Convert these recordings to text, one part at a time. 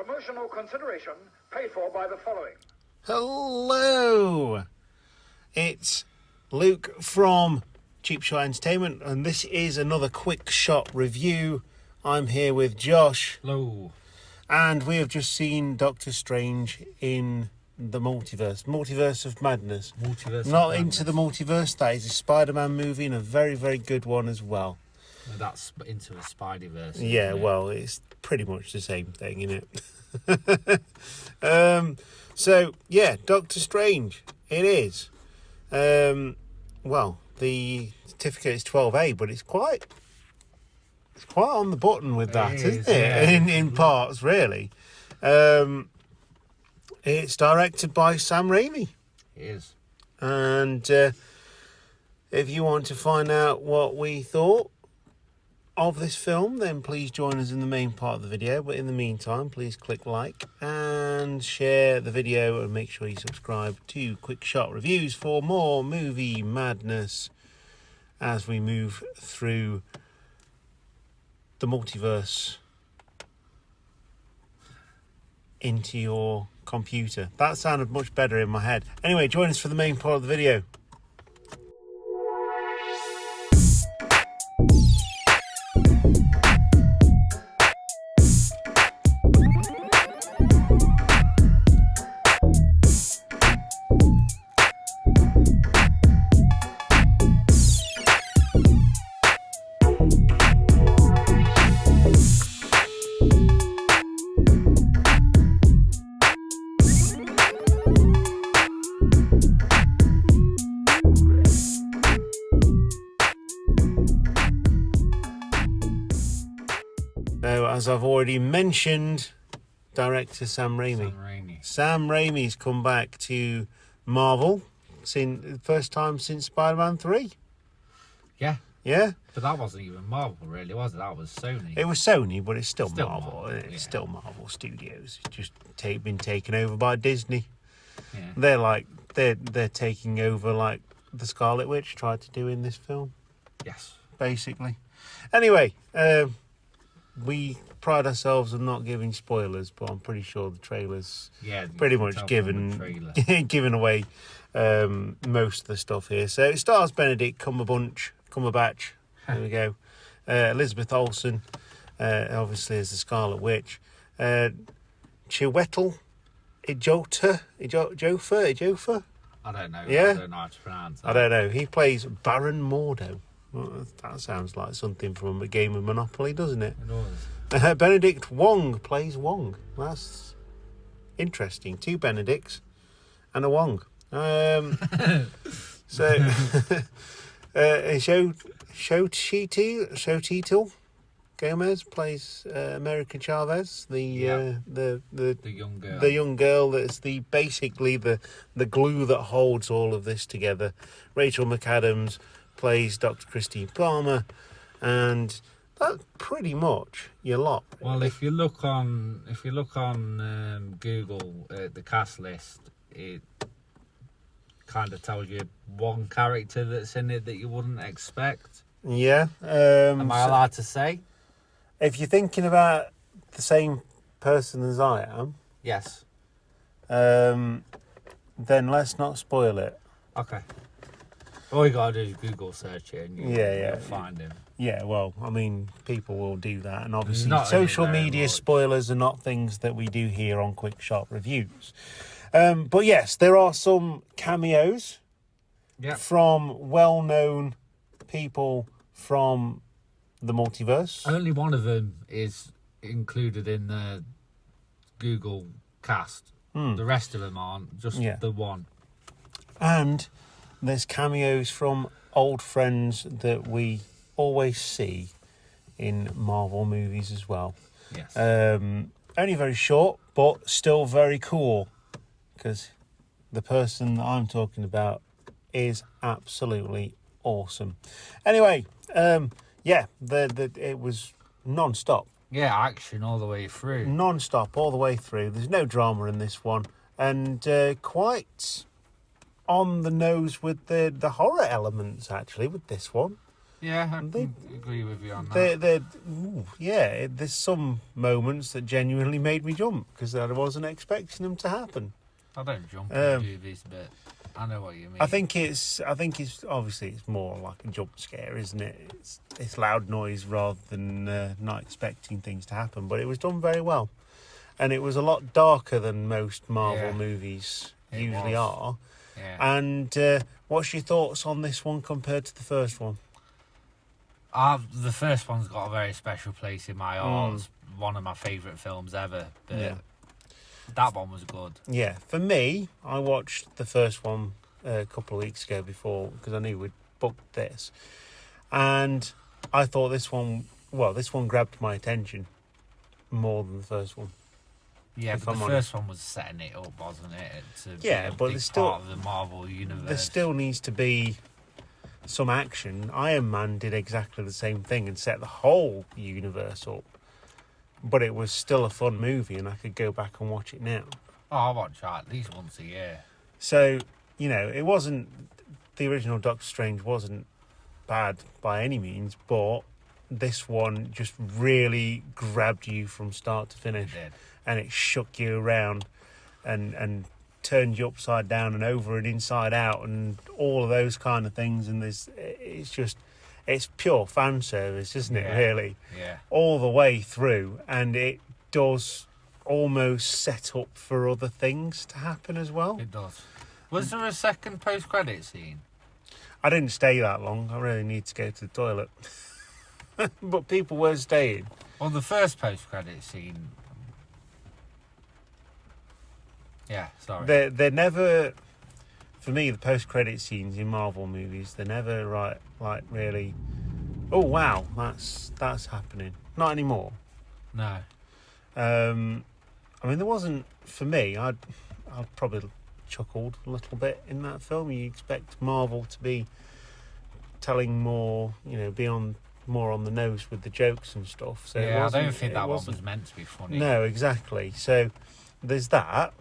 Promotional consideration paid for by the following. Hello! It's Luke from Cheap Shot Entertainment, and this is another quick shot review. I'm here with Josh. Hello. And we have just seen Doctor Strange in the Multiverse of Madness. Not into the multiverse, that is a Spider-Man movie and a very, very good one as well. No, that's into a Spideyverse. Yeah, well, it's pretty much the same thing, isn't it? So, yeah, Doctor Strange, it is. Well, the certificate is 12A, but it's quite on the button with that, isn't it? Yeah. In parts, really. It's directed by Sam Raimi. It is. And if you want to find out what we thought of this film, then please join us in the main part of the video. But in the meantime, please click like and share the video, and make sure you subscribe to Quick Shot Reviews for more movie madness as we move through the multiverse into your computer. That sounded much better in my head. Anyway, join us for the main part of the video. Now, as I've already mentioned, director Sam Raimi. Sam Raimi's come back to Marvel first time since Spider-Man 3. Yeah. Yeah? But that wasn't even Marvel, really, was it? That was Sony. It was Sony, but it's still Marvel. Marvel. It's still Marvel Studios. It's just been taken over by Disney. Yeah. They're taking over like the Scarlet Witch tried to do in this film. Yes. Basically. Anyway, we pride ourselves on not giving spoilers, but I'm pretty sure the trailer's pretty much given away most of the stuff here. So it stars Benedict Cumberbatch. There we go. Elizabeth Olsen, obviously as the Scarlet Witch. Chiwetel Ejiofor. I don't know. Yeah? I don't know how to pronounce that. I don't know. He plays Baron Mordo. Well, that sounds like something from a game of Monopoly, doesn't it? It does. Benedict Wong plays Wong. That's interesting. 2 Benedicts and a Wong. Xochitl Gomez plays America Chavez, the young girl that's basically the glue that holds all of this together. Rachel McAdams plays Dr. Christine Palmer, and that's pretty much your lot. Well, if you look on Google the cast list, it kind of tells you one character that's in it that you wouldn't expect. Yeah. Am I allowed to say? If you're thinking about the same person as I am, yes. Then let's not spoil it. Okay. All you gotta do is Google search it and you'll find him. Yeah, well, I mean, people will do that, and obviously Not social media spoilers are not things that we do here on Quick Shot Reviews. But yes, there are some cameos from well-known people from the multiverse. Only one of them is included in the Google cast. The rest of them aren't, just the one. And there's cameos from old friends that we always see in Marvel movies as well. Yes. Only very short, but still very cool, because the person that I'm talking about is absolutely awesome. Anyway, it was non-stop. Yeah, action all the way through. Non-stop all the way through. There's no drama in this one, and quite on the nose with the horror elements, actually, with this one. Yeah, I can agree with you on that. There's some moments that genuinely made me jump because I wasn't expecting them to happen. I don't jump in movies, but I know what you mean. I think it's obviously it's more like a jump scare, isn't it? It's loud noise rather than not expecting things to happen. But it was done very well, and it was a lot darker than most Marvel movies usually are. Yeah. And what's your thoughts on this one compared to the first one? The first one's got a very special place in my heart. It's one of my favourite films ever. But that one was good. Yeah, for me, I watched the first one a couple of weeks ago before because I knew we'd booked this, and I thought this one grabbed my attention more than the first one. Yeah, but the first one was setting it up, wasn't it? To be a but big there's still part of the Marvel universe. There still needs to be some action. Iron Man did exactly the same thing and set the whole universe up, but it was still a fun movie, and I could go back and watch it now. Oh, I watch that at least once a year. So it wasn't the original Doctor Strange wasn't bad by any means, but this one just really grabbed you from start to finish. It did. And it shook you around and turned you upside down and over and inside out and all of those kind of things. And it's pure fan service, isn't it, really? Yeah. All the way through. And it does almost set up for other things to happen as well. It does. Was there a second post-credit scene? I didn't stay that long. I really need to go to the toilet. But people were staying. Well, the first post-credit scene... Yeah, sorry. They're never, for me, the post-credit scenes in Marvel movies, they're never really, oh wow, that's happening. Not anymore. No. I mean, there wasn't, for me, I'd probably chuckled a little bit in that film. You expect Marvel to be telling more, be more on the nose with the jokes and stuff. So yeah, I don't think that one was meant to be funny. No, exactly. So there's that.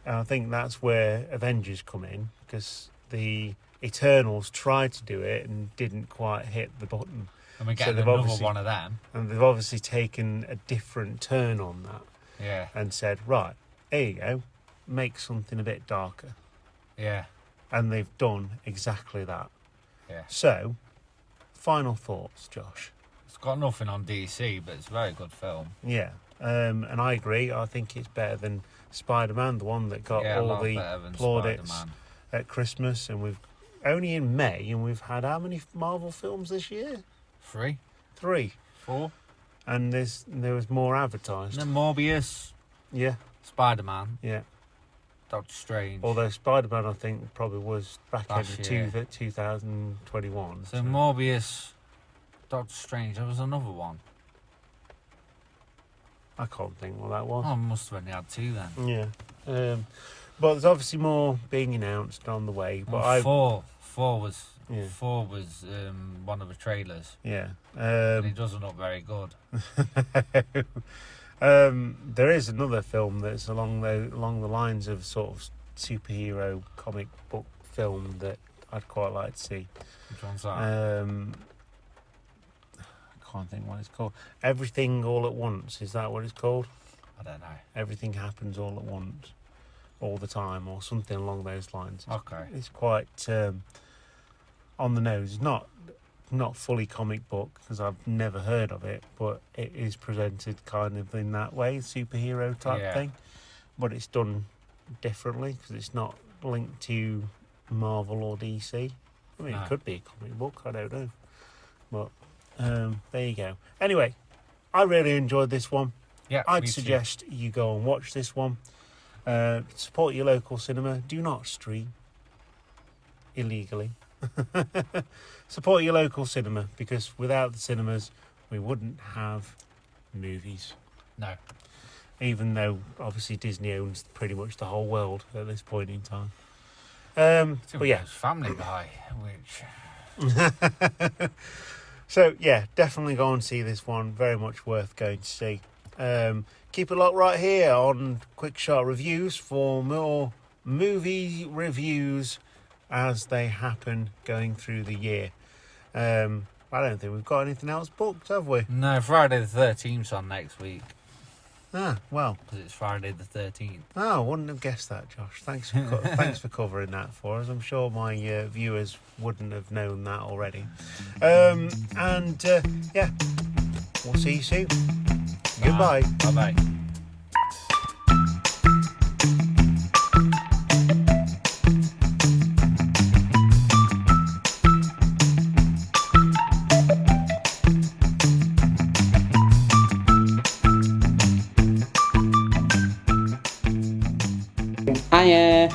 And I think that's where Avengers come in, because the Eternals tried to do it and didn't quite hit the button. And we're getting another one of them. And they've obviously taken a different turn on that. Yeah. And said, right, here you go, make something a bit darker. Yeah. And they've done exactly that. Yeah. So, final thoughts, Josh. It's got nothing on DC, but it's a very good film. Yeah. And I agree. I think it's better than Spider-Man, the one that got all the plaudits at Christmas, and we've only in May, and we've had how many Marvel films this year? 3. 4. And there was more advertised. And then Morbius. Yeah. Spider-Man. Yeah. Doctor Strange. Although Spider-Man, I think, probably was back in 2021. So Morbius, Doctor Strange. There was another one. I can't think what that was. Oh, I must have only had 2 then. Yeah. But there's obviously more being announced on the way. But 4 was one of the trailers. Yeah. And it doesn't look very good. There is another film that's along the lines of sort of superhero comic book film that I'd quite like to see. Which one's that? I can't think what it's called. Everything All at Once, is that what it's called? I don't know. Everything Happens All at Once, all the time, or something along those lines. Okay. It's quite on the nose. It's not fully comic book, because I've never heard of it, but it is presented kind of in that way, superhero type thing. But it's done differently, because it's not linked to Marvel or DC. I mean, It could be a comic book, I don't know. But there you go. Anyway, I really enjoyed this one. Yeah, I'd suggest you go and watch this one. Support your local cinema. Do not stream illegally. Support your local cinema, because without the cinemas, we wouldn't have movies. No. Even though, obviously, Disney owns pretty much the whole world at this point in time. But yeah. Family Guy, which... So, yeah, definitely go and see this one. Very much worth going to see. Keep it locked right here on Quick Shot Reviews for more movie reviews as they happen going through the year. I don't think we've got anything else booked, have we? No, Friday the 13th on next week. Ah, well. Because it's Friday the 13th. Oh, I wouldn't have guessed that, Josh. Thanks for covering that for us. I'm sure my viewers wouldn't have known that already. Yeah, we'll see you soon. Goodbye. Bye-bye. Hiya.